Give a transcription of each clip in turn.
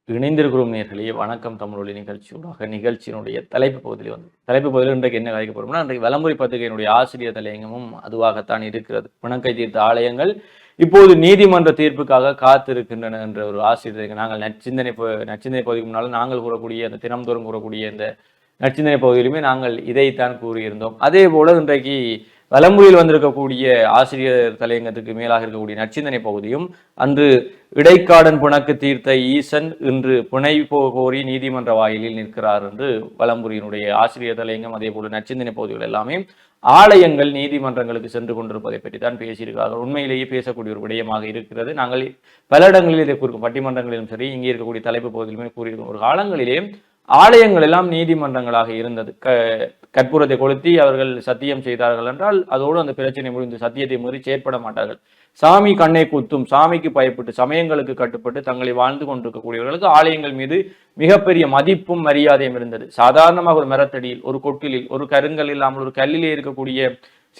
இணைந்திருக்கிறோம் நேர்களே. வணக்கம் தமிழொலி நிகழ்ச்சியூடாக நிகழ்ச்சியினுடைய தலைப்பு பகுதியில் இன்றைக்கு என்ன கதைக்க போறோம்னா, இன்றைக்கு வலம்புரி பத்திரிகையினுடைய ஆசிரியர் தலையங்கமும் அதுவாகத்தான் இருக்கிறது. பிணக்கை தீர்த்த ஆலயங்கள் இப்போது நீதிமன்ற தீர்ப்புக்காக காத்திருக்கின்றன என்ற ஒரு ஆசிரியர். நாங்கள் நச்சிந்தனை பகுதிக்கு முன்னால் நாங்கள் கூறக்கூடிய அந்த தினம்தோறும் கூறக்கூடிய இந்த நச்சிந்தனை பகுதியிலுமே நாங்கள் இதைத்தான் கூறியிருந்தோம். அதே போல இன்றைக்கு வலம்புரியில் வந்திருக்கக்கூடிய ஆசிரியர் தலையங்கத்துக்கு மேலாக இருக்கக்கூடிய நச்சிந்தனை பகுதியும், அன்று இடைக்காடன் புணக்கு தீர்த்த ஈசன் இன்று புனை கோரி நீதிமன்ற வாயிலில் நிற்கிறார் என்று வலம்புரியினுடைய ஆசிரியர் தலையங்கம் அதே போல நச்சிந்தனை பகுதிகள் எல்லாமே ஆலயங்கள் நீதிமன்றங்களுக்கு சென்று கொண்டிருப்பதை பற்றி தான் பேசியிருக்கிறார்கள். உண்மையிலேயே பேசக்கூடிய ஒரு விடயமாக இருக்கிறது. நாங்கள் பல இடங்களில் இதை கூறும், பட்டிமன்றங்களிலும் சரி, இங்கே இருக்கக்கூடிய தலைப்பு பகுதியிலுமே கூறியிருக்கோம். ஒரு காலங்களிலே ஆலயங்கள் எல்லாம் நீதிமன்றங்களாக இருந்தது. கற்பூரத்தை கொளுத்தி அவர்கள் சத்தியம் செய்தார்கள் என்றால் அதோடு அந்த பிரச்சனை முடிந்து சத்தியத்தை மீறி செயற்பட மாட்டார்கள். சாமி கண்ணை குத்தும், சாமிக்கு பயப்பட்டு சமயங்களுக்கு கட்டுப்பட்டு தங்களை வாழ்ந்து கொண்டிருக்கக்கூடியவர்களுக்கு ஆலயங்கள் மீது மிகப்பெரிய மதிப்பும் மரியாதையும் இருந்தது. சாதாரணமாக ஒரு மரத்தடியில், ஒரு கொட்டிலில், ஒரு கருங்கல் இல்லாமல் ஒரு கல்லிலே இருக்கக்கூடிய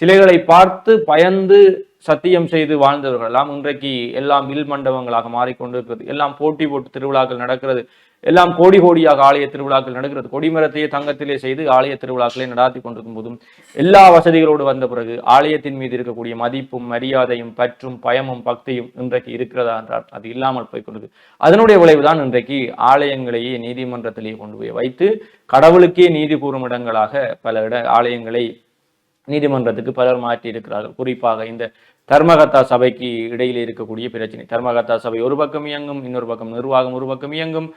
சிலைகளை பார்த்து பயந்து சத்தியம் செய்து வாழ்ந்தவர்கள் எல்லாம் இன்றைக்கு எல்லாம் வில் மண்டபங்களாக மாறிக்கொண்டிருக்கிறது. எல்லாம் போட்டி போட்டு திருவிழாக்கள் நடக்கிறது. எல்லாம் கோடி கோடியாக ஆலய திருவிழாக்கள் நடக்கிறது. கொடிமரத்தையே தங்கத்திலே செய்து ஆலய திருவிழாக்களை நடாத்தி கொண்டிருக்கும் போதும் எல்லா வசதிகளோடு வந்த பிறகு ஆலயத்தின் மீது இருக்கக்கூடிய மதிப்பும் மரியாதையும் பற்றும் பயமும் பக்தியும் இன்றைக்கு இருக்கிறதா என்றால் அது இல்லாமல் போய்கொண்டது. அதனுடைய விளைவுதான் இன்றைக்கு ஆலயங்களையே நீதிமன்றத்திலேயே கொண்டு போய் வைத்து கடவுளுக்கே நீதி கூறும் இடங்களாக பல ஆலயங்களை நீதிமன்றத்துக்கு பலர் மாற்றி இருக்கிறார்கள். குறிப்பாக இந்த தர்மகர்த்தா சபைக்கு இடையிலே இருக்கக்கூடிய பிரச்சனை. தர்மகர்த்தா சபை ஒரு பக்கம் இயங்கும், இன்னொரு பக்கம் நிர்வாகம் ஒரு பக்கம் இயங்கும்,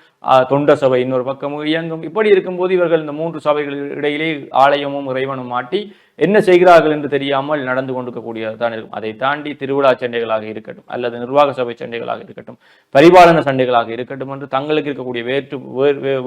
தொண்ட சபை இன்னொரு பக்கம் இயங்கும். இப்படி இருக்கும்போது இவர்கள் இந்த மூன்று சபைகள் இடையிலே ஆலயமும் இறைவனும் மாட்டி என்ன செய்கிறார்கள் என்று தெரியாமல் நடந்து கொண்டிருக்கக்கூடியதான் இருக்கும். அதை தாண்டி திருவிழா சண்டைகளாக இருக்கட்டும், அல்லது நிர்வாக சபை சண்டைகளாக இருக்கட்டும், பரிபாலன சண்டைகளாக இருக்கட்டும் என்று தங்களுக்கு இருக்கக்கூடிய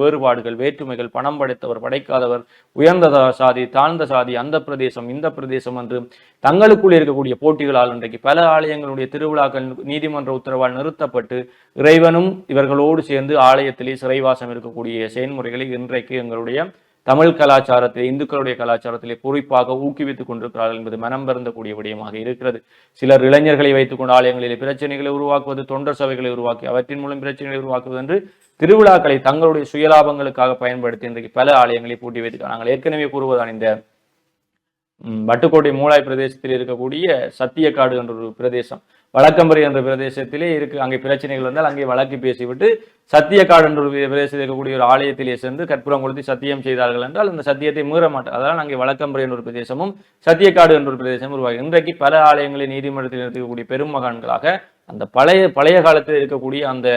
வேறுபாடுகள், வேற்றுமைகள், பணம் படைத்தவர் படைக்காதவர், உயர்ந்த சாதி தாழ்ந்த சாதி, அந்த பிரதேசம் இந்த பிரதேசம் என்று தங்களுக்குள் இருக்கக்கூடிய போட்டிகளால் இன்றைக்கு பல ஆலயங்களுடைய திருவிழாக்கள் நீதிமன்ற உத்தரவால் நிறுத்தப்பட்டு இறைவனும் இவர்களோடு சேர்ந்து ஆலயத்திலே சிறைவாசம் இருக்கக்கூடிய செயல்முறைகளை இன்றைக்கு எங்களுடைய தமிழ் கலாச்சாரத்திலே, இந்துக்களுடைய கலாச்சாரத்திலே குறிப்பாக ஊக்குவித்துக் கொண்டிருக்கிறார்கள் என்பது மனம் பெருந்தக்கூடிய விடயமாக இருக்கிறது. சிலர் இளைஞர்களை வைத்துக் கொண்டு ஆலயங்களிலே பிரச்சனைகளை உருவாக்குவது, தொண்டர் சபைகளை உருவாக்கி அவற்றின் மூலம் பிரச்சனைகளை உருவாக்குவது என்று திருவிழாக்களை தங்களுடைய சுயலாபங்களுக்காக பயன்படுத்தி இன்றைக்கு பல ஆலயங்களை பூட்டி வைத்து நாங்கள் ஏற்கனவே கூறுவதான் இந்த வட்டுக்கோட்டை மூலாய் பிரதேசத்தில் இருக்கக்கூடிய சத்தியக்காடு என்ற ஒரு பிரதேசம், வழக்கம்பரி என்ற பிரதேசத்திலே இருக்கு. அங்கே பிரச்சனைகள் வந்தால் அங்கே வழக்கு பேசிவிட்டு சத்தியக்காடு என்ற ஒரு பிரதேசத்தில் இருக்கக்கூடிய ஒரு ஆலயத்திலே சென்று கற்பூரம் கொளுத்தி சத்தியம் செய்தார்கள் என்றால் அந்த சத்தியத்தை மீற மாட்டார். அதனால் அங்கே வழக்கம்பரி என்ற ஒரு பிரதேசமும் சத்தியக்காடு என்ற ஒரு பிரதேசமும் உருவாகி இன்றைக்கு பல ஆலயங்களை நீதிமன்றத்தில் இருக்கக்கூடிய பெருமகான்களாக அந்த பழைய காலத்தில் இருக்கக்கூடிய அந்த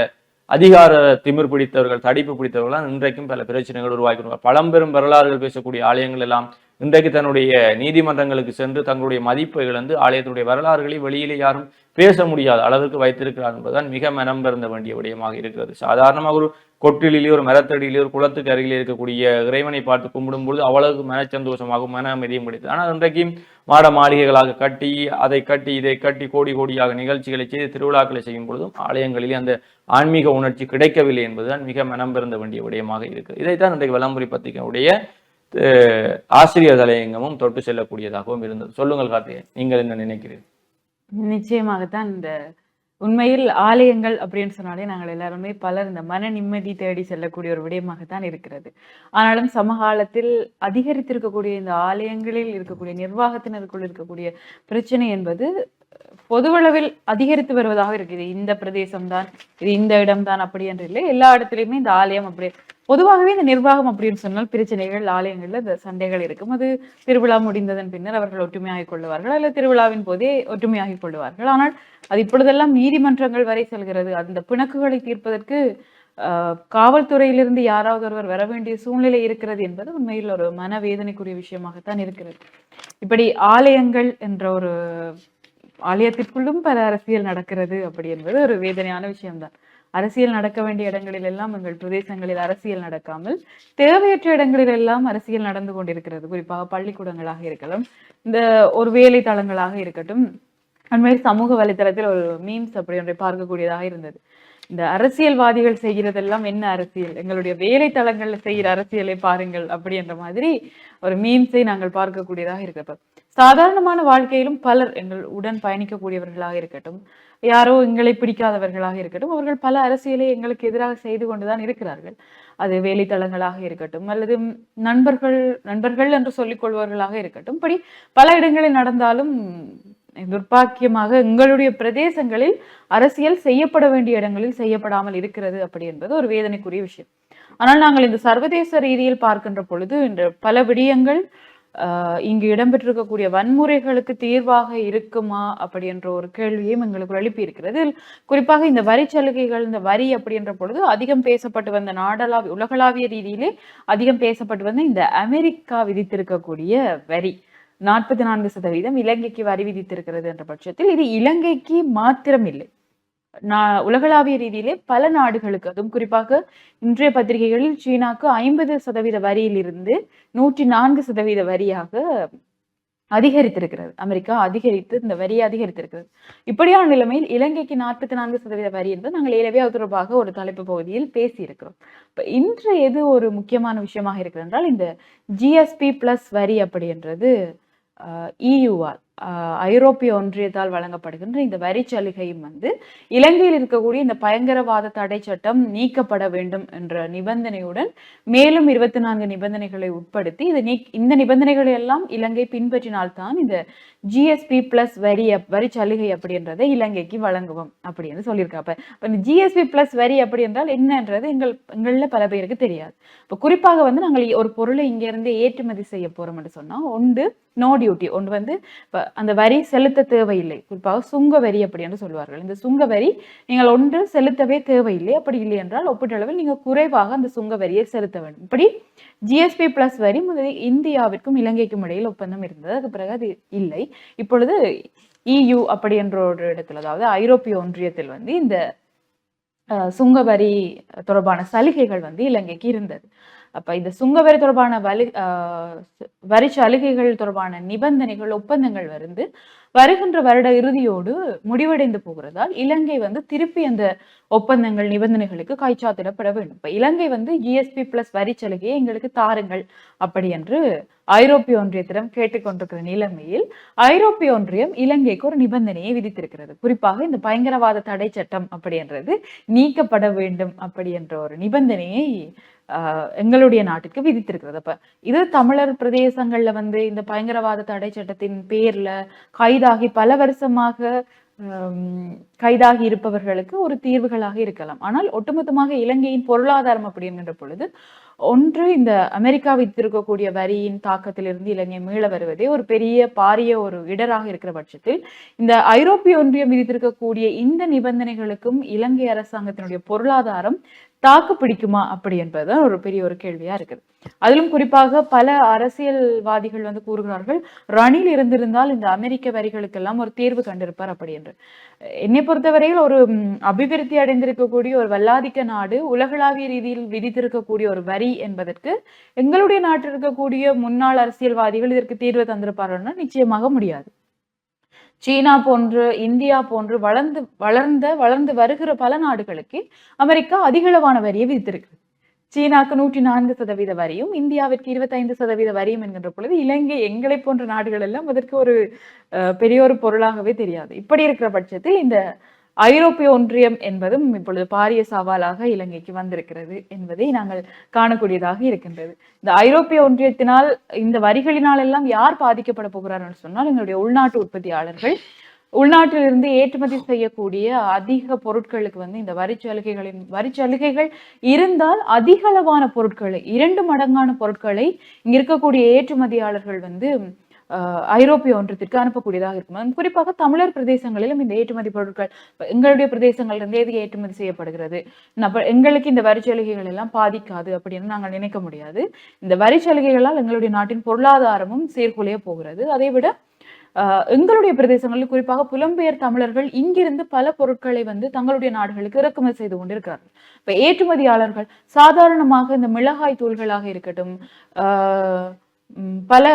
அதிகார திமிர் பிடித்தவர்கள், தடிப்பு பிடித்தவர்கள் இன்றைக்கும் பல பிரச்சனைகள் உருவாக்கி பழம்பெரும் வரலாறுகள் பேசக்கூடிய ஆலயங்கள் எல்லாம் இன்றைக்கு தன்னுடைய நீதிமன்றங்களுக்கு சென்று தங்களுடைய மதிப்பை இழந்து ஆலயத்தினுடைய வரலாறுகளை வெளியிலே யாரும் பேச முடியாத அளவுக்கு வைத்திருக்கிறார் என்பதுதான் மிக மனம் பெருந்த வேண்டிய விடயமாக இருக்கிறது. சாதாரணமாக ஒரு கொட்டிலே, ஒரு மரத்தடியிலே, ஒரு குளத்துக்கு அருகிலே இருக்கக்கூடிய இறைவனை பார்த்து கும்பிடும் பொழுது அவ்வளவுக்கு மனச்சந்தோஷமாகவும் மன அமைதியும் கிடைத்தது. ஆனால் இன்றைக்கும் மாட மாளிகைகளாக கட்டி அதை கட்டி இதை கட்டி கோடி கோடியாக நிகழ்ச்சிகளை செய்து திருவிழாக்களை செய்யும் பொழுதும் ஆலயங்களிலே அந்த ஆன்மீக உணர்ச்சி கிடைக்கவில்லை என்பதுதான் மிக மனம் பெருந்த வேண்டிய விடயமாக இருக்கிறது. இதைத்தான் இன்றைக்கு வலம்புரி பத்திரிகையுடைய ஆசிரியர் தலையங்கமும் தொட்டு செல்லக்கூடியதாகவும் இருந்தது. சொல்லுங்கள் கார்த்திகேயன், நீங்கள் என்ன நினைக்கிறீர்கள்? நிச்சயமாகத்தான் இந்த உண்மையில் ஆலயங்கள் அப்படின்னு சொன்னாலே நாங்கள் எல்லாருமே பலர் இந்த மன நிம்மதி தேடி செல்லக்கூடிய ஒரு விடயமாகத்தான் இருக்கிறது. ஆனாலும் சமகாலத்தில் அதிகரித்திருக்கக்கூடிய இந்த ஆலயங்களில் இருக்கக்கூடிய நிர்வாகத்தினருக்குள் இருக்கக்கூடிய பிரச்சனை என்பது பொதுவளவில் அதிகரித்து வருவதாக இருக்குது. இந்த பிரதேசம்தான், இது இந்த இடம்தான் அப்படி என்று இல்லை, எல்லா இடத்துலையுமே இந்த ஆலயம் அப்படி பொதுவாகவே இந்த நிர்வாகம் அப்படின்னு சொன்னால் பிரச்சனைகள் ஆலயங்கள்ல இந்த சண்டைகள் இருக்கும். அது திருவிழா முடிந்ததன் பின்னர் அவர்கள் ஒற்றுமையாகிக் கொள்ளுவார்கள், அல்லது திருவிழாவின் போதே ஒற்றுமையாகிக் கொள்ளுவார்கள். ஆனால் அது இப்பொழுதெல்லாம் நீதிமன்றங்கள் வரை செல்கிறது. அந்த பிணக்குகளை தீர்ப்பதற்கு காவல்துறையிலிருந்து யாராவது ஒருவர் வர வேண்டிய சூழ்நிலை இருக்கிறது என்பது உண்மையில் ஒரு மனவேதனைக்குரிய விஷயமாகத்தான் இருக்கிறது. இப்படி ஆலயங்கள் என்ற ஒரு ஆலயத்திற்குள்ளும் பல அரசியல் நடக்கிறது அப்படி என்பது ஒரு வேதனையான விஷயம்தான். அரசியல் நடக்க வேண்டிய இடங்களில் எல்லாம் எங்கள் பிரதேசங்களில் அரசியல் நடக்காமல் தேவையற்ற இடங்களில் எல்லாம் அரசியல் நடந்து கொண்டிருக்கிறது. குறிப்பாக பள்ளிக்கூடங்களாக இருக்கலாம், இந்த ஒரு வேலை தளங்களாக இருக்கட்டும். அண்மையில் சமூக வலைத்தளத்தில் ஒரு மீம்ஸ் அப்படி ஒன்றை பார்க்கக்கூடியதாக இருந்தது. இந்த அரசியல்வாதிகள் செய்கிறதெல்லாம் என்ன அரசியல், எங்களுடைய வேலை தளங்கள்ல செய்கிற அரசியலை பாருங்கள் அப்படி என்ற மாதிரி ஒரு மீம்ஸை நாங்கள் பார்க்கக்கூடியதாக இருக்கிறோம். சாதாரணமான வாழ்க்கையிலும் பலர் எங்கள் உடன் பயணிக்கக்கூடியவர்களாக இருக்கட்டும், யாரோ எங்களை பிடிக்காதவர்களாக இருக்கட்டும், அவர்கள் பல அரசியலை எங்களுக்கு எதிராக செய்து கொண்டுதான் இருக்கிறார்கள். அது வேலைத்தளங்களாக இருக்கட்டும், அல்லது நண்பர்கள் என்று சொல்லிக் கொள்பவர்களாக இருக்கட்டும், இப்படி பல இடங்களில் நடந்தாலும் துர்ப்பாக்கியமாக எங்களுடைய பிரதேசங்களில் அரசியல் செய்யப்பட வேண்டிய இடங்களில் செய்யப்படாமல் இருக்கிறது அப்படி என்பது ஒரு வேதனைக்குரிய விஷயம். ஆனால் நாங்கள் இந்த சர்வதேச ரீதியில் பார்க்கின்ற பொழுது இந்த பல விடயங்கள் இங்கு இடம்பெற்றிருக்கக்கூடிய வன்முறைகளுக்கு தீர்வாக இருக்குமா அப்படி என்ற ஒரு கேள்வியும் எங்களுக்கு எழுப்பி இருக்கிறது. குறிப்பாக இந்த வரி சலுகைகள், இந்த வரி அப்படின்ற பொழுது அதிகம் பேசப்பட்டு வந்த உலகளாவிய ரீதியிலே அதிகம் பேசப்பட்டு வந்த இந்த அமெரிக்கா விதித்திருக்கக்கூடிய வரி 44% இலங்கைக்கு வரி விதித்திருக்கிறது என்ற பட்சத்தில் இது இலங்கைக்கு மாத்திரம் இல்லை, உலகளாவிய ரீதியிலே பல நாடுகளுக்கு, அதுவும் குறிப்பாக இன்றைய பத்திரிகைகளில் சீனாக்கு 50% வரியிலிருந்து 104% வரியாக அதிகரித்திருக்கிறது. அமெரிக்கா அதிகரித்து இந்த வரியை அதிகரித்திருக்கிறது. இப்படியான நிலைமையில் இலங்கைக்கு 44% வரி என்று நாங்கள் ஏற்கனவே அது தொடர்பாக ஒரு தலைப்பு பகுதியில் பேசியிருக்கிறோம். இப்ப இன்று எது ஒரு முக்கியமான விஷயமாக இருக்கிறது என்றால், இந்த ஜிஎஸ்பி பிளஸ் வரி அப்படி என்றது இயூஆர் ஐரோப்பிய ஒன்றியத்தால் வழங்கப்படுகின்ற இந்த வரி சலுகையும் இலங்கையில் இருக்கக்கூடிய இந்த பயங்கரவாத தடை சட்டம் நீக்கப்பட வேண்டும் என்ற நிபந்தனையுடன் மேலும் 24 நிபந்தனைகளை உட்படுத்தி இந்த நிபந்தனைகளை எல்லாம் இலங்கை பின்பற்றினால்தான் இந்த ஜிஎஸ்பி பிளஸ் வரி சலுகை அப்படின்றதை இலங்கைக்கு வழங்குவோம் அப்படின்னு சொல்லியிருக்காப்ப. இந்த ஜிஎஸ்பி பிளஸ் வரி அப்படி என்றால் என்னன்றது எங்கள பல பேருக்கு தெரியாது. இப்ப குறிப்பாக நாங்கள் ஒரு பொருளை இங்க இருந்து ஏற்றுமதி செய்ய போறோம் என்று சொன்னா, ஒன்று நோ டியூட்டி, ஒன்று அந்த வரி செலுத்த தேவையில்லை, குறிப்பாக சுங்க வரி அப்படி என்று சொல்வார்கள். இந்த சுங்க வரி நீங்கள் ஒன்று செலுத்தவே தேவையில்லை, அப்படி இல்லை என்றால் ஒப்பீட்டளவில் நீங்கள் குறைவாக அந்த சுங்க வரியை செலுத்த வேண்டும். இப்படி ஜிஎஸ்பி பிளஸ் வரி முதலில் இந்தியாவிற்கும் இலங்கைக்கும் இடையில் ஒப்பந்தம் இருந்தது. அதுக்கு பிறகு அது இல்லை. இப்பொழுது இயு அப்படி என்ற ஒரு இடத்துல, அதாவது ஐரோப்பிய ஒன்றியத்தில் இந்த சுங்க வரி தொடர்பான சலுகைகள் இலங்கைக்கு இருந்தது. அப்ப இந்த சுங்கவரி தொடர்பான வரி சலுகைகள் தொடர்பான நிபந்தனைகள், ஒப்பந்தங்கள் வருகின்ற வருட இறுதியோடு முடிவடைந்து போகிறதால் இலங்கை திருப்பி அந்த ஒப்பந்தங்கள், நிபந்தனைகளுக்கு கைச்சாத்திடப்பட வேண்டும். இப்ப இலங்கை ஜிஎஸ்பி பிளஸ் வரி சலுகையை எங்களுக்கு தாருங்கள் அப்படி என்று ஐரோப்பிய ஒன்றியத்திடம் கேட்டுக்கொண்டிருக்கிற நிலைமையில் ஐரோப்பிய ஒன்றியம் இலங்கைக்கு ஒரு நிபந்தனையை விதித்திருக்கிறது. குறிப்பாக இந்த பயங்கரவாத தடை சட்டம் அப்படி என்றது நீக்கப்பட வேண்டும் அப்படி என்ற ஒரு நிபந்தனையை எங்களுடைய நாட்டுக்கு விதித்திருக்கிறது. அப்ப இது தமிழர் பிரதேசங்கள்ல இந்த பயங்கரவாத தடை சட்டத்தின் பேர்ல கைதாகி பல வருஷமாக கைதாகி இருப்பவர்களுக்கு ஒரு தீர்வுகளாக இருக்கலாம். ஆனால் ஒட்டுமொத்தமாக இலங்கையின் பொருளாதாரம் அப்படி என்கின்ற பொழுது, ஒன்று இந்த அமெரிக்கா விதித்திருக்கக்கூடிய வரியின் தாக்கத்திலிருந்து இலங்கை மீள வருவதே ஒரு பெரிய பாரிய ஒரு இடராக இருக்கிற பட்சத்தில், இந்த ஐரோப்பிய ஒன்றியம் விதித்திருக்கக்கூடிய இந்த நிபந்தனைகளுக்கும் இலங்கை அரசாங்கத்தினுடைய பொருளாதாரம் தாக்கு பிடிக்குமா அப்படி என்பதுதான் ஒரு பெரிய ஒரு கேள்வியா இருக்குது. அதிலும் குறிப்பாக பல அரசியல்வாதிகள் கூறுகிறார்கள், ரணில் இருந்திருந்தால் இந்த அமெரிக்க வரிகளுக்கெல்லாம் ஒரு தீர்வு கண்டிருப்பார் அப்படி என்று. என்னை பொறுத்தவரையில் ஒரு அபிவிருத்தி அடைந்திருக்கக்கூடிய ஒரு வல்லாதிக்க நாடு உலகளாவிய ரீதியில் விதித்திருக்கக்கூடிய ஒரு வரி என்பதற்கு எங்களுடைய நாட்டில் இருக்கக்கூடிய முன்னாள் அரசியல்வாதிகள் இதற்கு தீர்வு தந்திருப்பார்கள்னா நிச்சயமாக முடியாது. சீனா போன்று, இந்தியா போன்று வளர்ந்து வருகிற பல நாடுகளுக்கு அமெரிக்கா அதிகளவான வரியை விதித்திருக்கு. சீனாக்கு 104% வரியும், இந்தியாவிற்கு 25% வரியும் என்கின்ற பொழுது இலங்கை எங்களை போன்ற நாடுகள் எல்லாம் அதற்கு ஒரு பெரிய ஒரு பொருளாகவே தெரியாது. இப்படி இருக்கிற பட்சத்தில் இந்த ஐரோப்பிய ஒன்றியம் என்பதும் இப்பொழுது பாரிய சவாலாக இலங்கைக்கு வந்திருக்கிறது என்பதை நாங்கள் காணக்கூடியதாக இருக்கின்றது. இந்த ஐரோப்பிய ஒன்றியத்தினால், இந்த வரிகளினால் எல்லாம் யார் பாதிக்கப்பட போகிறார்கள் சொன்னால், எங்களுடைய உள்நாட்டு உற்பத்தியாளர்கள், உள்நாட்டிலிருந்து ஏற்றுமதி செய்யக்கூடிய அதிக பொருட்களுக்கு இந்த வரி சலுகைகள் இருந்தால் அதிகளவான பொருட்களை, 2 மடங்கான பொருட்களை இங்க இருக்கக்கூடிய ஏற்றுமதியாளர்கள் ஐரோப்பிய ஒன்றியத்திற்கு அனுப்பக்கூடியதாக இருக்கும். குறிப்பாக தமிழர் பிரதேசங்களிலும் இந்த ஏற்றுமதி பொருட்கள் எங்களுடைய பிரதேசங்களிலிருந்து எது ஏற்றுமதி செய்யப்படுகிறது, எங்களுக்கு இந்த வரி சலுகைகள் எல்லாம் பாதிக்காது அப்படின்னு நாங்கள் நினைக்க முடியாது. இந்த வரி சலுகைகளால் எங்களுடைய நாட்டின் பொருளாதாரமும் சீர்குலைய போகிறது. அதை விட எங்களுடைய பிரதேசங்களில் குறிப்பாக புலம்பெயர் தமிழர்கள் இங்கிருந்து பல பொருட்களை தங்களுடைய நாடுகளுக்கு இறக்குமதி செய்து கொண்டிருக்கிறார்கள். இப்ப ஏற்றுமதியாளர்கள் சாதாரணமாக இந்த மிளகாய் தூள்களாக இருக்கட்டும், பல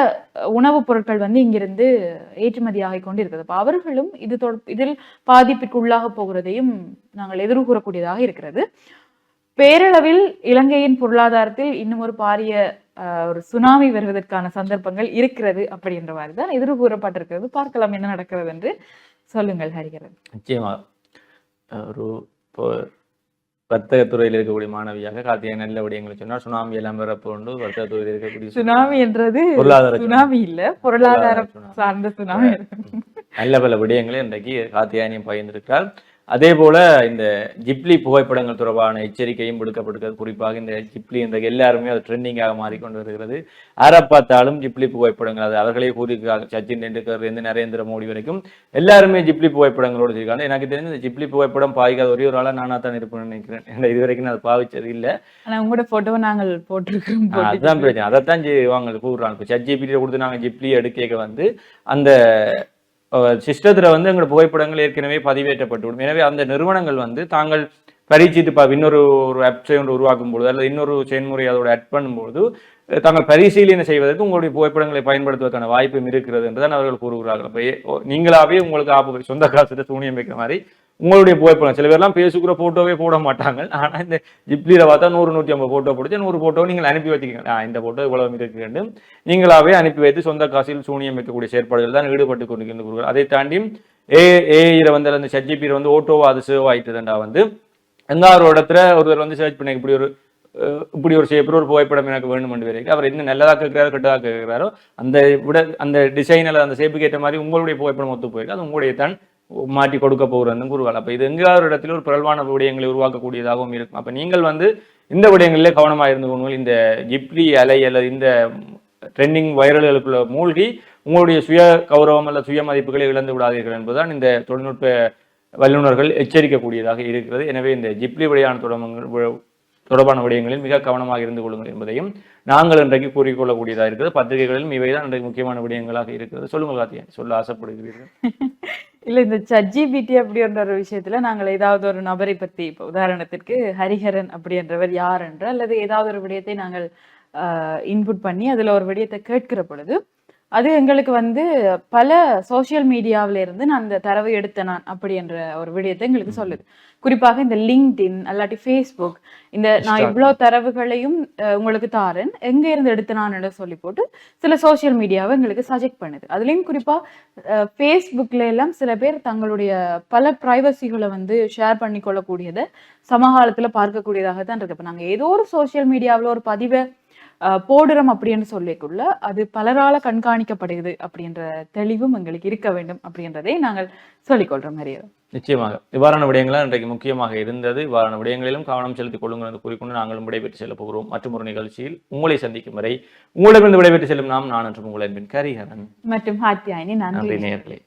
உணவுப் பொருட்கள் இங்கிருந்து ஏற்றுமதி ஆகிக் கொண்டிருக்கிறது. அப்ப அவர்களும் இதில் பாதிப்பிற்கு உள்ளாக போகிறதையும் நாங்கள் எதிர்கூறக்கூடியதாக இருக்கிறது. பேரளவில் இலங்கையின் பொருளாதாரத்தில் இன்னும் ஒரு பாரிய ஒரு சுனாமி வருவதற்கான சந்தர்ப்பங்கள் இருக்கிறது அப்படின்ற மாதிரி தான் எதிர்வு கூறப்பட்டிருக்கிறது. பார்க்கலாம் என்ன நடக்கிறது என்று சொல்லுங்கள் ஹரிகரன். நிச்சயமாக ஒரு இப்போ வர்த்தகத்துறையில் இருக்கக்கூடிய மாணவியாக கார்த்திகை நல்ல விடயங்களை சொன்னால் சுனாமி எல்லாம் வரப்போண்டு வர்த்தகத்துறையில் இருக்கக்கூடிய சுனாமி என்றது பொருளாதார சுனாமி இல்ல, பொருளாதாரம் சார்ந்த சுனாமி. நல்ல பல விடயங்களை இன்றைக்கு கார்த்திகாயனியம் பகிர்ந்திருக்கிறார். அதே போல இந்த ஜிப்லி புகைப்படங்கள் தொடர்பான எச்சரிக்கையும் விடுக்கப்பட்டிருக்கிறது. குறிப்பாக இந்த ஜிப்லி என்ற எல்லாருமே அது ட்ரெண்டிங்காக மாறிக்கொண்டு வருகிறது. யாரை பார்த்தாலும் ஜிப்லி புகைப்படங்கள், அது அவர்களே கூறியிருக்காங்க. சச்சின் டெண்டுல்கர் இருந்து நரேந்திர மோடி வரைக்கும் எல்லாருமே ஜிப்லி புகைப்படங்களோடு இருக்காங்க. எனக்கு தெரிஞ்சு இந்த ஜிப்லி புகைப்படம் பாவிக்காத ஒரே ஒரு ஆளா நானா தான் இருப்பேன்னு நினைக்கிறேன். இது வரைக்கும் நான் பாவிச்சது இல்லை. ஆனா உங்களோட போட்டோவை நாங்கள் போட்டிருக்கிறோம். அதுதான் பிரச்சனை. அதைத்தான் வாங்க கூறுறாங்க. இப்போ ChatGPT கொடுத்து நாங்கள் ஜிப்லி எடுக்க வந்து அந்த சிஸ்டத்துல வந்து எங்களோட புகைப்படங்கள் ஏற்கனவே பதிவேற்றப்பட்டுவிடும். எனவே அந்த நிறுவனங்கள் வந்து தாங்கள் பரீட்சித்து இன்னொரு வெப்சைட் ஒன்று உருவாக்கும் பொழுது அல்லது இன்னொரு செயல்முறை அதோட ஆட் பண்ணும்போது தாங்கள் பரிசீலனை செய்வதற்கு உங்களுடைய புகைப்படங்களை பயன்படுத்துவதற்கான வாய்ப்பும் இருக்கிறது என்றுதான் அவர்கள் கூறுகிறார்கள். அப்போ நீங்களாவே உங்களுக்கு சொந்த காசுல சூனியம் வைக்கிற மாதிரி உங்களுடைய புகைப்படம், சில பேர்லாம் பேசுகிற போட்டோவே போட மாட்டாங்க. ஆனா இந்த ஜிப்லியில பார்த்தா 100-150 போட்டோ பிடிச்சி 100 போட்டோ நீங்கள் அனுப்பி வச்சுக்கீங்க. இந்த போட்டோ இவ்வளவு இருக்கு நீங்களாவே அனுப்பி வைத்து சொந்த காசில் சூனியம் வைக்கக்கூடிய செயற்பாடுகள் தான் ஈடுபட்டு கொண்டிருக்கின்ற. அதை தாண்டி ஏஐல வந்து அந்த ChatGPT வந்து ஓட்டோவா அது சேவ் ஆயிட்டுதுண்டா வந்து எந்த ஒரு இடத்துல ஒருவர் வந்து சர்ச் பண்ணி இப்படி ஒரு ஷேப்பில் ஒரு புகைப்படம் எனக்கு வேணும் என்று வரைக்கும் அவர் என்ன நல்லதாக கேட்கிறாரோ கெட்டதாக கேட்கிறாரோ அந்த டிசைன் அல்லது அந்த ஷேப்புக்கு ஏற்ற மாதிரி உங்களுடைய புகைப்படம் ஒத்து போயிருக்கு, அது உங்களுடைய தான் மாற்றி கொடுக்க போகிறதுன்னு கூறுவாள். அப்போ இது எங்காவது இடத்துல ஒரு பிரபலமான விடயங்களை உருவாக்கக்கூடியதாகவும் இருக்கும். அப்போ நீங்கள் வந்து இந்த விடயங்களிலே கவனமாக இருந்து கொண்டு இந்த ஜிப்லி அலை அல்லது இந்த ட்ரெண்டிங் வைரல்களுக்குள்ள மூழ்கி உங்களுடைய சுய கௌரவம் அல்லது சுய மதிப்புகளை இழந்து விடாதீர்கள் என்பதுதான் இந்த தொழில்நுட்ப வல்லுநர்கள் எச்சரிக்கக்கூடியதாக இருக்கிறது. எனவே இந்த ஜிப்லி விடையான தொடர்பான விடயங்களில் மிக கவனமாக இருந்து கொள்ளுங்கள் என்பதையும் நாங்கள் இன்றைக்கு கூறிக்கொள்ளக்கூடியதாக இருக்கிறது. பத்திரிகைகளிலும் இவைதான் இன்றைக்கு முக்கியமான விடயங்களாக இருக்கிறது. சொல்லுங்கள் கார்த்திகேயன், சொல்ல ஆசைப்படுகிறீர்கள்? இல்ல, இந்த ChatGPT அப்படின்ற ஒரு விஷயத்துல நாங்கள் ஏதாவது ஒரு நபரை பத்தி, இப்போ உதாரணத்திற்கு ஹரிஹரன் அப்படின்றவர் யார் என்ற அல்லது ஏதாவது ஒரு விடயத்தை நாங்கள் இன்புட் பண்ணி அதுல ஒரு விடயத்தை கேட்கிற பொழுது அது எங்களுக்கு வந்து பல சோசியல் மீடியாவில இருந்து நான் அந்த தரவை எடுத்தேன் அப்படி என்ற ஒரு விடயத்தை எங்களுக்கு சொல்லுது. குறிப்பாக இந்த லிங்க்டின் அல்லாட்டி ஃபேஸ்புக், இந்த நான் இவ்வளவு தரவுகளையும் உங்களுக்கு தாரேன் எங்க இருந்து எடுத்தனான்னு சொல்லி போட்டு சில சோசியல் மீடியாவை எங்களுக்கு சஜெக்ட் பண்ணுது. அதுலயும் குறிப்பா ஃபேஸ்புக்ல எல்லாம் சில பேர் தங்களுடைய பல பிரைவசிகளை வந்து ஷேர் பண்ணி கொள்ளக்கூடியதை சமகாலத்துல பார்க்கக்கூடியதாக தான் இருக்கு. இப்ப நாங்க ஏதோ ஒரு சோசியல் மீடியாவில் ஒரு பதிவை போடுறோம் அப்படின்னு சொல்லிக்குள்ள அது பலரால கண்காணிக்கப்படுகிறது அப்படின்ற தெளிவும் எங்களுக்கு இருக்க வேண்டும் அப்படின்றதை நாங்கள் சொல்லிக்கொள்றோம். நிறைய நிச்சயமாக இவ்வாறான விடயங்களாக இன்றைக்கு முக்கியமாக இருந்தது. இவ்வாறான விடயங்களிலும் கவனம் செலுத்திக் கொள்ளுங்கள் என்று கூறிக்கொண்டு நாங்களும் விடைபெற்று செல்ல போகிறோம். மற்றும் ஒரு நிகழ்ச்சியில் உங்களை சந்திக்கும் வரை உங்களிடமிருந்து விடைபெற்று செல்லும் நான் மற்றும் உங்கள் அன்பின் ஹரிஹரன் மற்றும் கார்த்தியாயினி. நன்றி நேயர்களே.